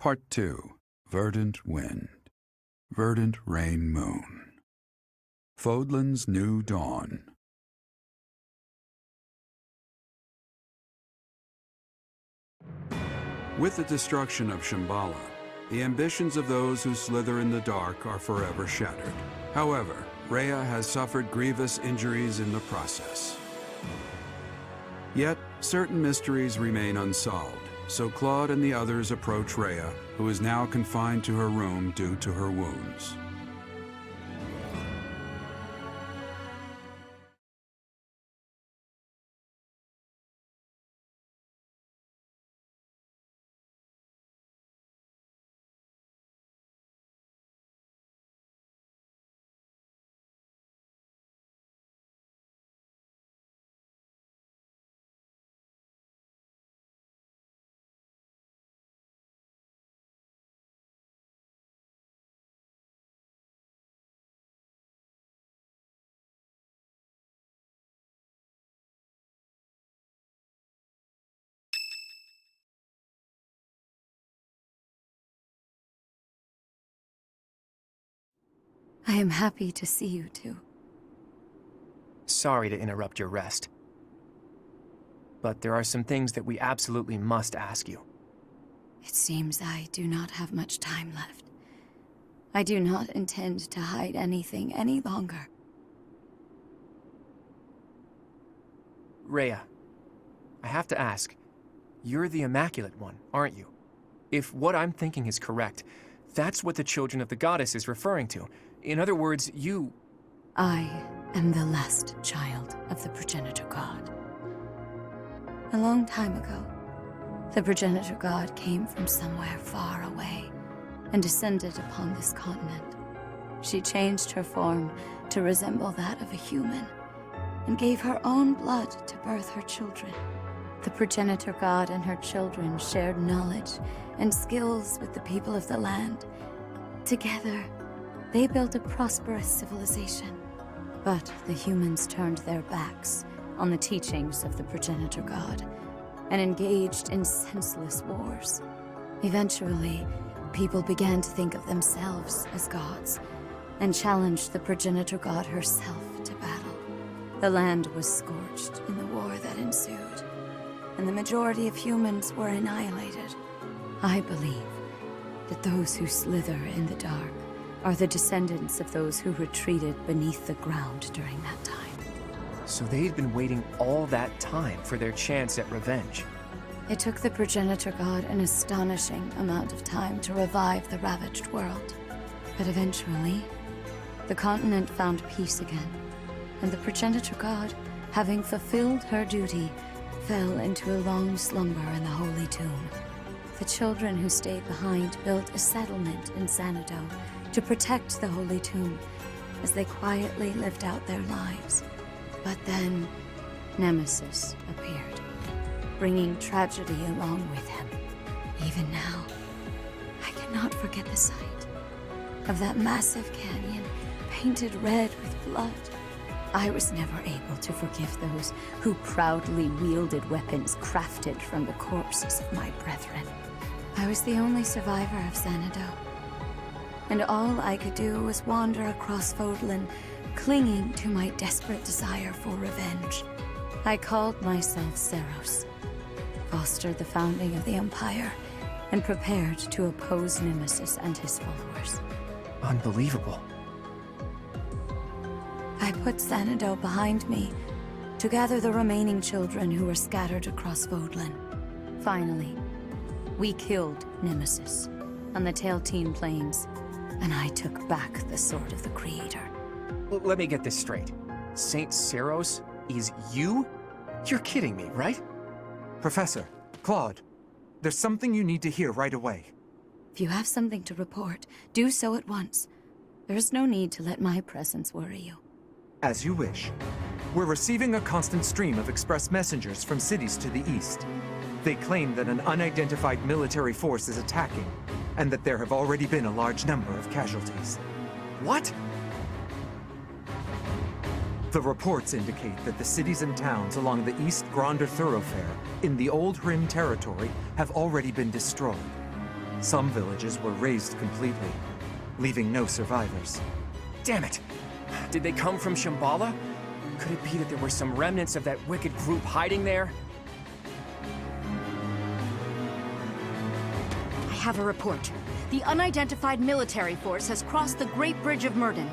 Part 2. Verdant Wind. Verdant Rain Moon. Fodlan's New Dawn. With the destruction of Shambhala, the ambitions of those who slither in the dark are forever shattered. However, Rhea has suffered grievous injuries in the process. Yet, certain mysteries remain unsolved, so Claude and the others approach Rhea, who is now confined to her room due to her wounds. I am happy to see you too. Sorry to interrupt your rest, but there are some things that we absolutely must ask you. It seems I do not have much time left. I do not intend to hide anything any longer. Rhea, I have to ask, you're the Immaculate One, aren't you? If what I'm thinking is correct, that's what the Children of the Goddess is referring to. In other words, you... I am the last child of the Progenitor God. A long time ago, the Progenitor God came from somewhere far away and descended upon this continent. She changed her form to resemble that of a human and gave her own blood to birth her children. The Progenitor God and her children shared knowledge and skills with the people of the land. Together, they built a prosperous civilization. But the humans turned their backs on the teachings of the Progenitor God and engaged in senseless wars. Eventually, people began to think of themselves as gods and challenged the Progenitor God herself to battle. The land was scorched in the war that ensued, and the majority of humans were annihilated. I believe that those who slither in the dark are the descendants of those who retreated beneath the ground during that time. So they'd been waiting all that time for their chance at revenge. It took the Progenitor God an astonishing amount of time to revive the ravaged world. But eventually, the continent found peace again, and the Progenitor God, having fulfilled her duty, fell into a long slumber in the Holy Tomb. The children who stayed behind built a settlement in Xanadu to protect the Holy Tomb as they quietly lived out their lives. But then, Nemesis appeared, bringing tragedy along with him. Even now, I cannot forget the sight of that massive canyon painted red with blood. I was never able to forgive those who proudly wielded weapons crafted from the corpses of my brethren. I was the only survivor of Xanadu, and all I could do was wander across Fodlan, clinging to my desperate desire for revenge. I called myself Seros, fostered the founding of the Empire, and prepared to oppose Nemesis and his followers. Unbelievable. I put Xanadu behind me to gather the remaining children who were scattered across Fodlan. Finally, we killed Nemesis on the Tailteen Plains, and I took back the Sword of the Creator. Let me get this straight. Saint Seros is you? You're kidding me, right? Professor, Claude, there's something you need to hear right away. If you have something to report, do so at once. There is no need to let my presence worry you. As you wish. We're receiving a constant stream of express messengers from cities to the east. They claim that an unidentified military force is attacking, and that there have already been a large number of casualties. What? The reports indicate that the cities and towns along the East Gronder thoroughfare in the Old Rim territory have already been destroyed. Some villages were razed completely, leaving no survivors. Damn it! Did they come from Shambhala? Could it be that there were some remnants of that wicked group hiding there? I have a report. The unidentified military force has crossed the Great Bridge of Myrden.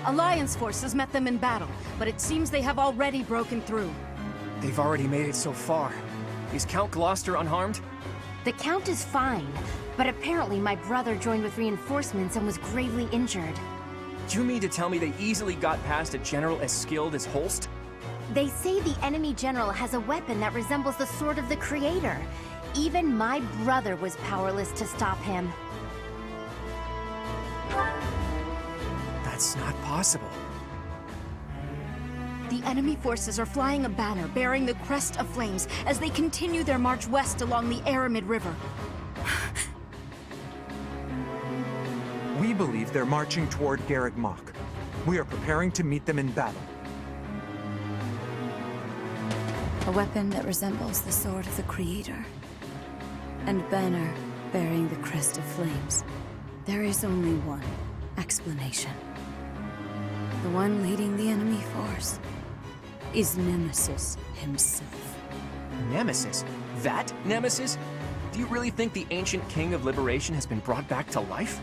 Alliance forces met them in battle, but it seems they have already broken through. They've already made it so far. Is Count Gloucester unharmed? The Count is fine, but apparently my brother joined with reinforcements and was gravely injured. Do you mean to tell me they easily got past a general as skilled as Holst? They say the enemy general has a weapon that resembles the Sword of the Creator. Even my brother was powerless to stop him. That's not possible. The enemy forces are flying a banner bearing the crest of flames as they continue their march west along the Aramid River. We believe they're marching toward Garreg Mach. We are preparing to meet them in battle. A weapon that resembles the Sword of the Creator. And banner bearing the crest of flames. There is only one explanation. The one leading the enemy force is Nemesis himself. Nemesis? That Nemesis? Do you really think the ancient king of liberation has been brought back to life?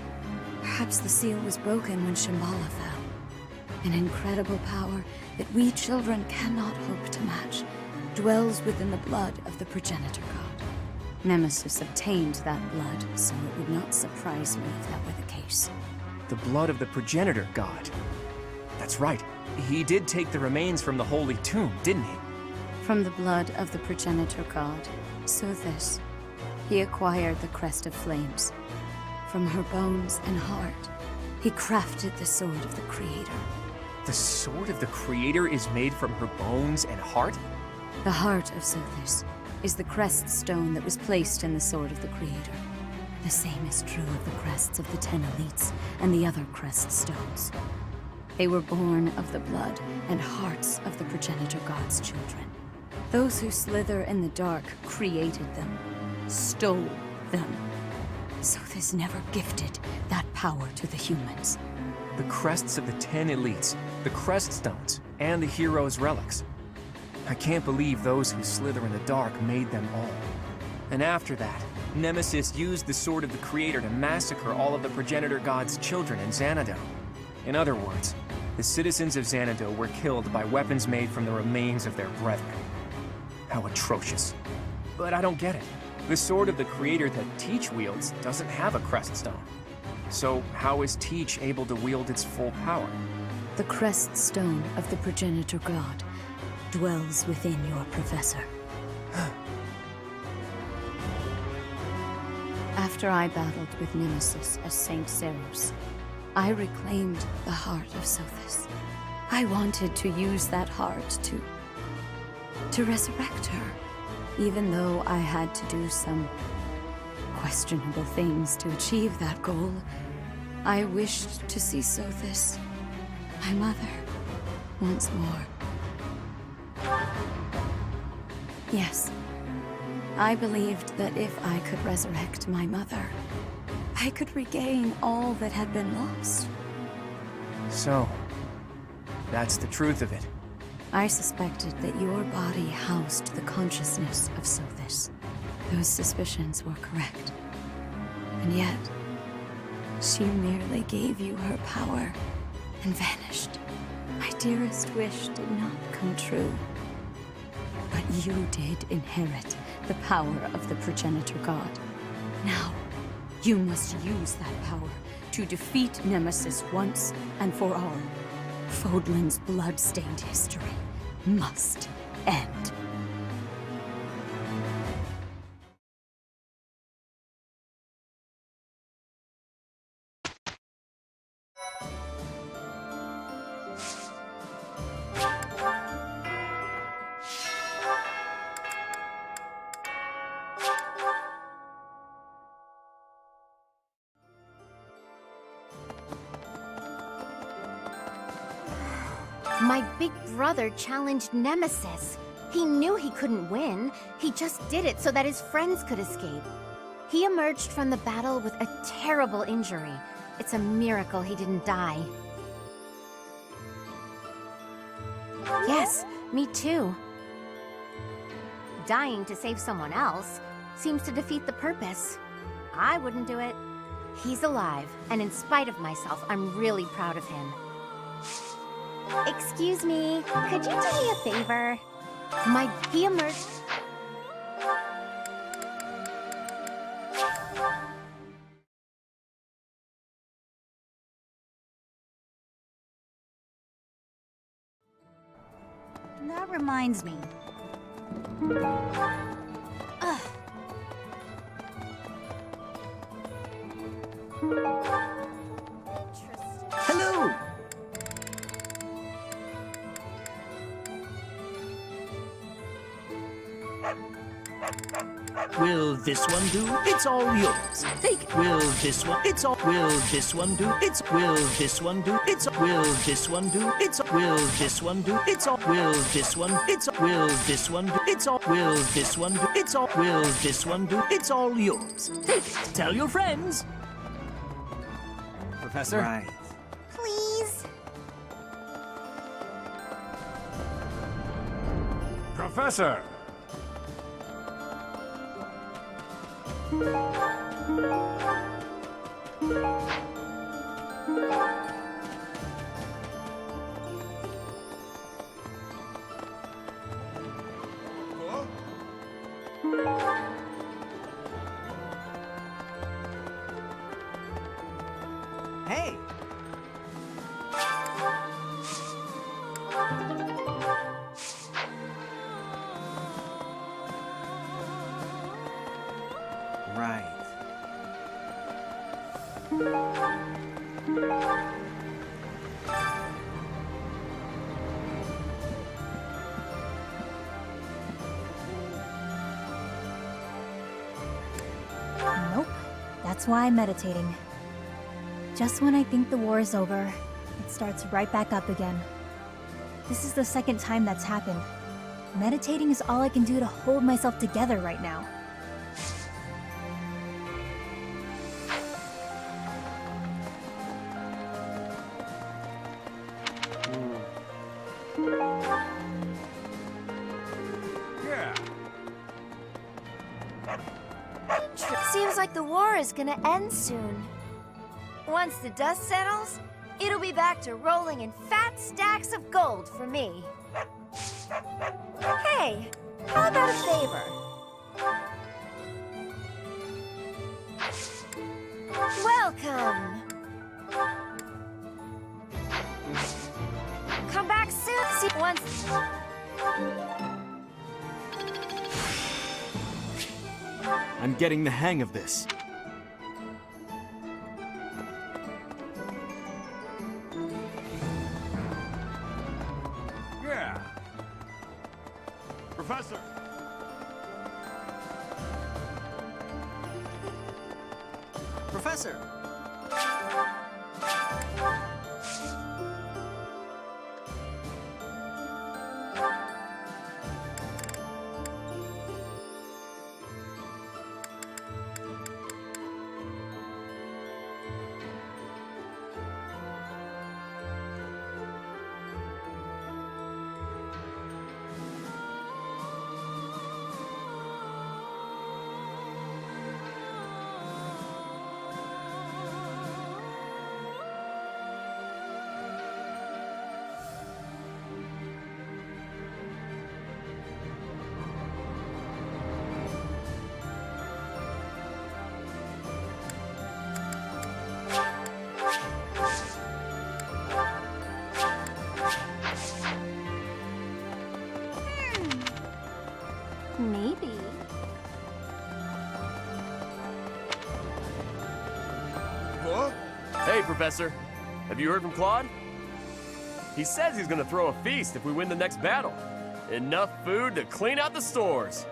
Perhaps the seal was broken when Shambhala fell. An incredible power that we children cannot hope to match dwells within the blood of the progenitor god. Nemesis obtained that blood, so it would not surprise me if that were the case. The blood of the progenitor god. That's right. He did take the remains from the holy tomb, didn't he? From the blood of the progenitor god, Sothis, he acquired the crest of flames. From her bones and heart, he crafted the Sword of the Creator. The Sword of the Creator is made from her bones and heart? The heart of Sothis is the crest stone that was placed in the Sword of the Creator. The same is true of the crests of the 10 elites and the other crest stones. They were born of the blood and hearts of the progenitor god's children. Those who slither in the dark created them, stole them. Sothis never gifted that power to the humans. The crests of the 10 elites, the crest stones, and the heroes' relics. I can't believe those who slither in the dark made them all. And after that, Nemesis used the Sword of the Creator to massacre all of the progenitor god's children in Xanadu. In other words, the citizens of Xanadu were killed by weapons made from the remains of their brethren. How atrocious. But I don't get it. The Sword of the Creator that Teach wields doesn't have a crest stone. So how is Teach able to wield its full power? The crest stone of the progenitor god dwells within your professor. After I battled with Nemesis as Saint Serus, I reclaimed the heart of Sothis. I wanted to use that heart to resurrect her, even though I had to do some questionable things to achieve that goal. I wished to see Sothis, my mother, once more. Yes, I believed that if I could resurrect my mother, I could regain all that had been lost. So, that's the truth of it. I suspected that your body housed the consciousness of Sothis. Those suspicions were correct. And yet, she merely gave you her power and vanished. My dearest wish did not come true. But you did inherit the power of the progenitor god. Now, you must use that power to defeat Nemesis once and for all. Fodlan's blood-stained history must end. My big brother challenged Nemesis. He knew he couldn't win. He just did it so that his friends could escape. He emerged from the battle with a terrible injury. It's a miracle he didn't die. Yes, me too. Dying to save someone else seems to defeat the purpose. I wouldn't do it. He's alive, and in spite of myself, I'm really proud of him. Excuse me, could you do me a favor? He emerged... That reminds me. Ugh. Hello! Will this one do? It's all yours. Take it. Will this one? It's all. Will this one do? It's. Will this one do? It's. Will this one do? It's. Will this one do? It's all. Will this one? It's. Will this one do? It's all. Will this one do? It's all. Will this one do? It's all yours. Take it. Tell your friends. Professor? Right. Please? Professor! Hey! Right. Nope. That's why I'm meditating. Just when I think the war is over, it starts right back up again. This is the second time that's happened. Meditating is all I can do to hold myself together right now. Yeah. Seems like the war is gonna end soon. Once the dust settles, it'll be back to rolling in fat stacks of gold for me. Hey, how about a favor? Welcome! Come back soon, see once... I'm getting the hang of this. Yeah. Professor! Professor! Maybe. What? Hey, Professor. Have you heard from Claude? He says he's gonna throw a feast if we win the next battle. Enough food to clean out the stores.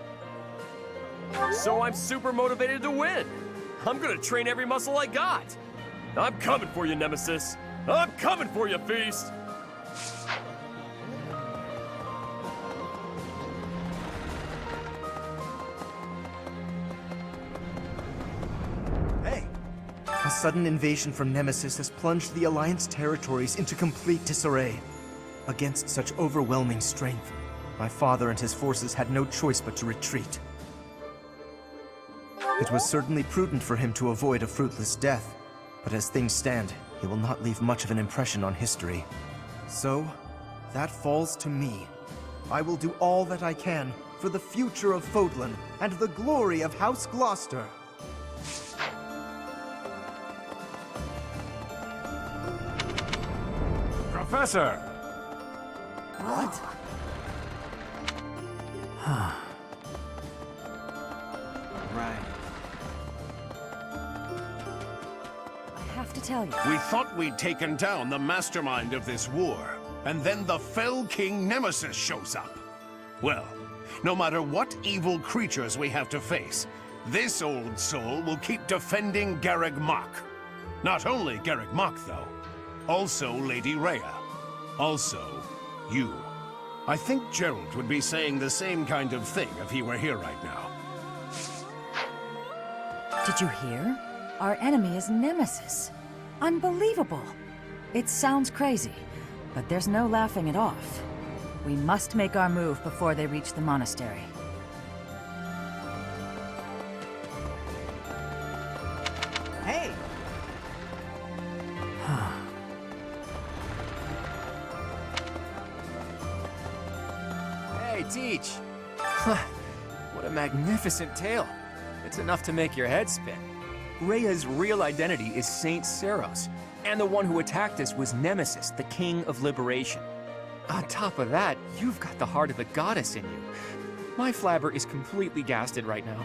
So I'm super motivated to win. I'm gonna train every muscle I got. I'm coming for you, Nemesis. I'm coming for you, Feast. sudden invasion from Nemesis has plunged the Alliance territories into complete disarray. Against such overwhelming strength, my father and his forces had no choice but to retreat. It was certainly prudent for him to avoid a fruitless death, but as things stand, he will not leave much of an impression on history. So, that falls to me. I will do all that I can for the future of Fodlan and the glory of House Gloucester. Professor! What? Right. I have to tell you. We thought we'd taken down the mastermind of this war, and then the fell king Nemesis shows up. Well, no matter what evil creatures we have to face, this old soul will keep defending Garreg Mach. Not only Garreg Mach, though. Also Lady Rhea. Also, you. I think Gerald would be saying the same kind of thing if he were here right now. Did you hear? Our enemy is Nemesis. Unbelievable. It sounds crazy, but there's no laughing it off. We must make our move before they reach the monastery. Hey! Hey, Teach! What a magnificent tale. It's enough to make your head spin. Rhea's real identity is Saint Seros, and the one who attacked us was Nemesis, the King of Liberation. On top of that, you've got the heart of the goddess in you. My flabber is completely gasted right now.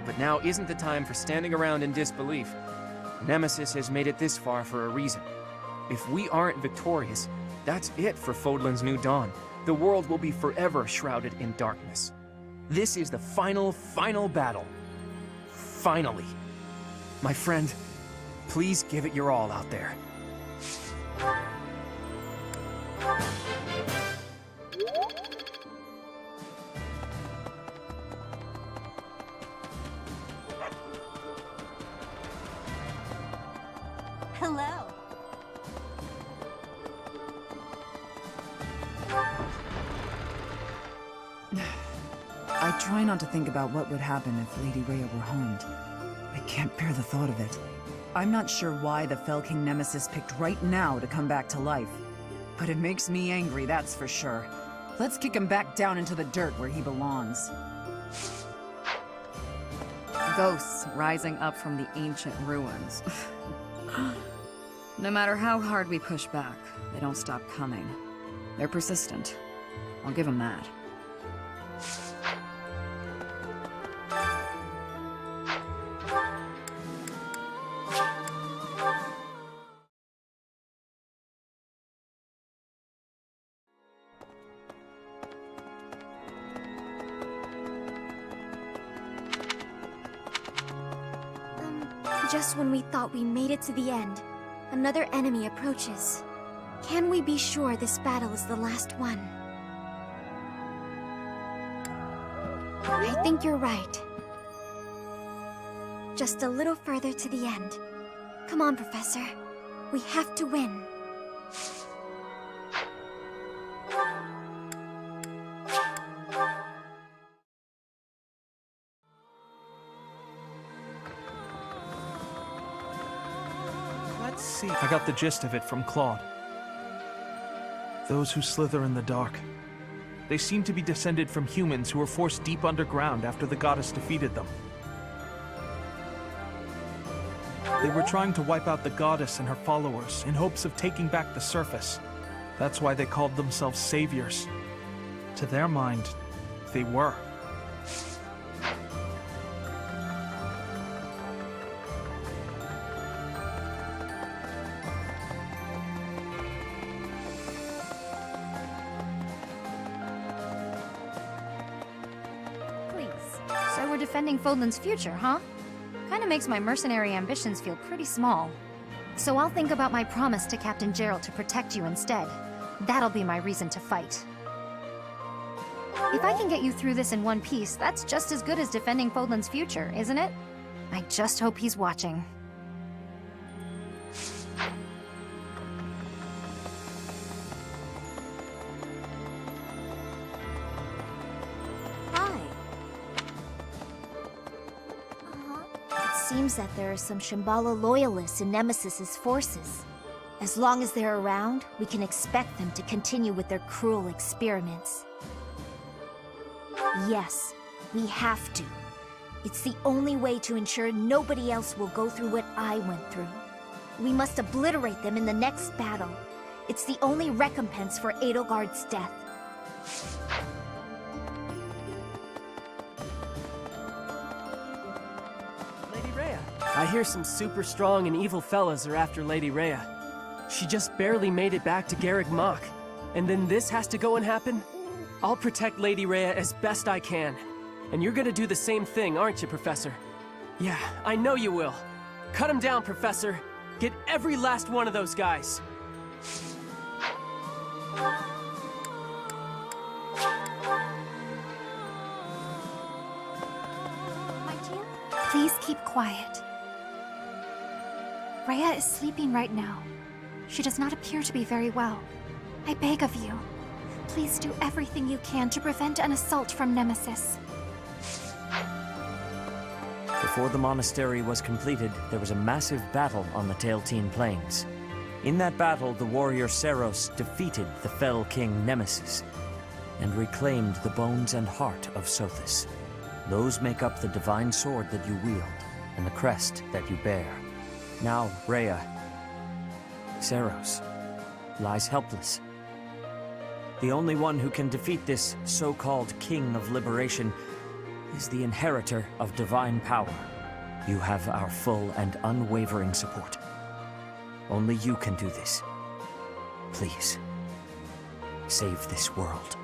But now isn't the time for standing around in disbelief. Nemesis has made it this far for a reason. If we aren't victorious, that's it for Fodlan's new dawn. The world will be forever shrouded in darkness. This is the final battle. Finally. My friend, please give it your all out there. Hello. I try not to think about what would happen if Lady Rhea were harmed. I can't bear the thought of it. I'm not sure why the Fell King Nemesis picked right now to come back to life. But it makes me angry, that's for sure. Let's kick him back down into the dirt where he belongs. Ghosts rising up from the ancient ruins. No matter how hard we push back, they don't stop coming. They're persistent. I'll give them that. Just when we thought we made it to the end, another enemy approaches. Can we be sure this battle is the last one? I think you're right. Just a little further to the end. Come on, Professor. We have to win. Let's see. I got the gist of it from Claude. Those who slither in the dark. They seem to be descended from humans who were forced deep underground after the goddess defeated them. They were trying to wipe out the goddess and her followers in hopes of taking back the surface. That's why they called themselves saviors. To their mind, they were. So we're defending Fodlan's future, huh? Kinda makes my mercenary ambitions feel pretty small. So I'll think about my promise to Captain Gerald to protect you instead. That'll be my reason to fight. If I can get you through this in one piece, that's just as good as defending Fodlan's future, isn't it? I just hope he's watching. seems that there are some Shambhala loyalists in Nemesis's forces. As long as they're around, we can expect them to continue with their cruel experiments. Yes, we have to. It's the only way to ensure nobody else will go through what I went through. We must obliterate them in the next battle. It's the only recompense for Edelgard's death. Lady Rhea. I hear some super strong and evil fellas are after Lady Rhea. She just barely made it back to Garreg Mach. And then this has to go and happen? I'll protect Lady Rhea as best I can. And you're gonna do the same thing, aren't you, Professor? Yeah, I know you will. Cut him down, Professor. Get every last one of those guys. My dear, please keep quiet. Rhea is sleeping right now. She does not appear to be very well. I beg of you, please do everything you can to prevent an assault from Nemesis. Before the monastery was completed, there was a massive battle on the Tailteen Plains. In that battle, the warrior Seros defeated the fell king Nemesis and reclaimed the bones and heart of Sothis. Those make up the divine sword that you wield and the crest that you bear. Now, Rhea, Seros, lies helpless. The only one who can defeat this so-called King of Liberation is the inheritor of divine power. You have our full and unwavering support. Only you can do this. Please, save this world.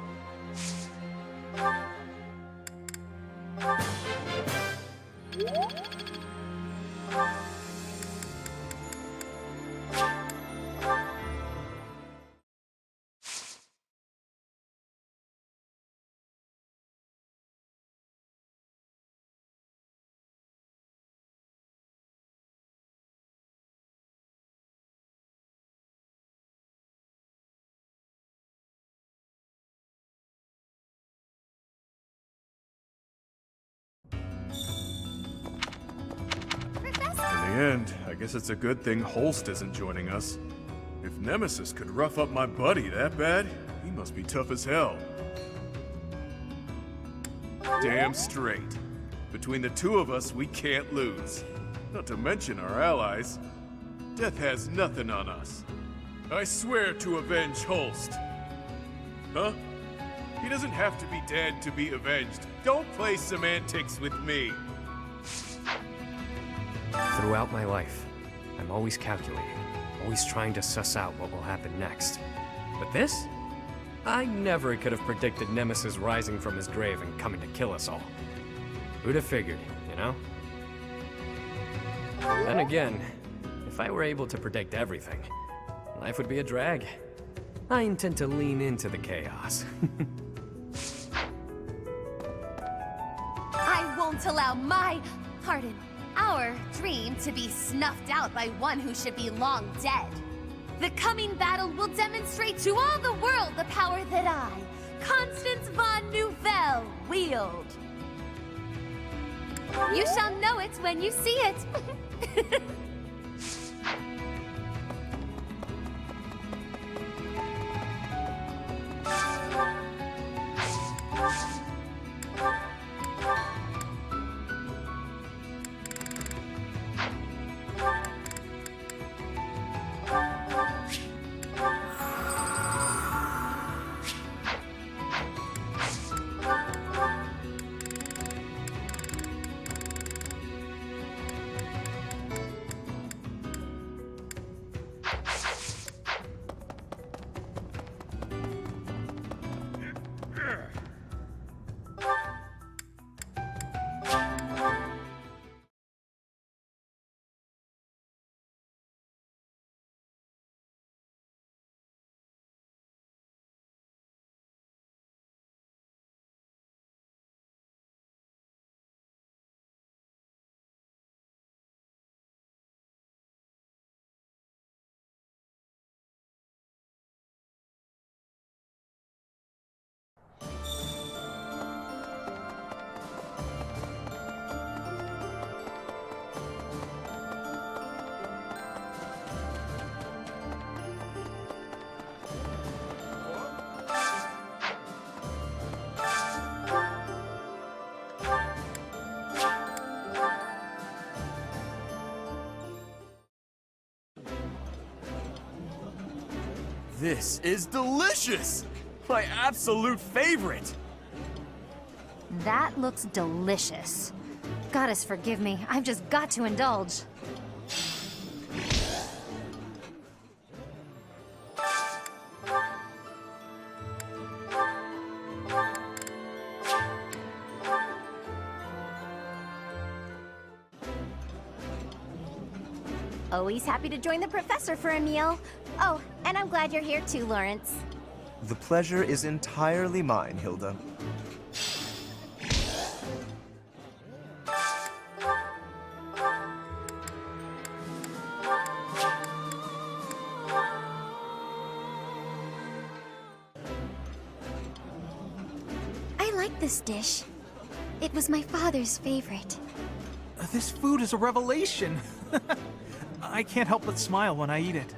In the end, I guess it's a good thing Holst isn't joining us. If Nemesis could rough up my buddy that bad, he must be tough as hell. Damn straight. Between the two of us, we can't lose. Not to mention our allies. Death has nothing on us. I swear to avenge Holst. Huh? He doesn't have to be dead to be avenged. Don't play semantics with me. Throughout my life, I'm always calculating, always trying to suss out what will happen next. But this? I never could have predicted Nemesis rising from his grave and coming to kill us all. Who'd have figured, you know? Then again, if I were able to predict everything, life would be a drag. I intend to lean into the chaos. I won't allow our dream to be snuffed out by one who should be long dead. The coming battle will demonstrate to all the world the power that I, Constance von Nouvelle, wield. You shall know it when you see it. This is delicious! My absolute favorite! That looks delicious. Goddess forgive me, I've just got to indulge. Always happy to join the professor for a meal. Oh, and I'm glad you're here too, Lawrence. The pleasure is entirely mine, Hilda. I like this dish. It was my father's favorite. This food is a revelation. I can't help but smile when I eat it.